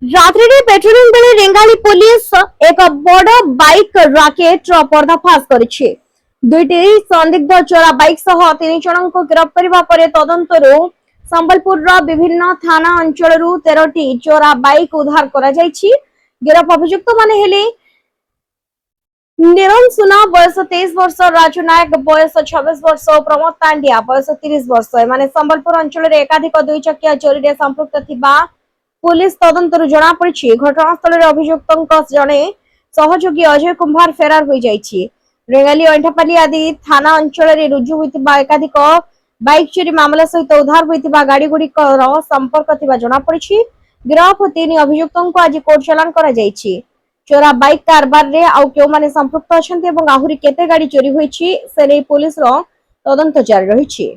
रात्रि पेट्रोलिंग बेले रेंगाली पुलिस एक बड़ बाइक राकेट पर्दाफाश करिछि। दुईटी संदिग्ध चोरा बाइक सह 3 जन को गिरफ्त करबा परे तदंतरु संबलपुर विभिन्न थाना अंचल 13टी चोरा बाइक उद्धार करा जायछि। गिरफ्त अभियुक्त माने हेले निरन सुना बयस 23 वर्ष, राजू नायक बयस 26 वर्ष, प्रमोद तांडिया बयस 30 वर्ष एमाने संबलपुर अंचल एकाधिक 2 चकिया चोरी रे संपृक्त थिबा पुलिस तदंतरु जना पड़िछि। घटनास्थल रे अभियुक्तक जने सहयोगी अजय कुमार फेरार होई जाइछि। रेंगाली अंठापाली आदि थाना अंचल रे रुजु होइतिबा एकाधिक बाइक चोरी मामला सहित उद्धार होइतिबा गाड़ी गुड़िकर संपर्क थिबा जना पड़िछि। गिरफ 3 अभियुक्तक को आज कोर्ट चालान करा जाइछि। चोरा बाइक कारबार रे आउ केउ माने संपृक्त अछन्ते एवं आहुरी केते गाड़ी चोरी होइछि से नै पुलिस रो तदंत जारी रहिछि।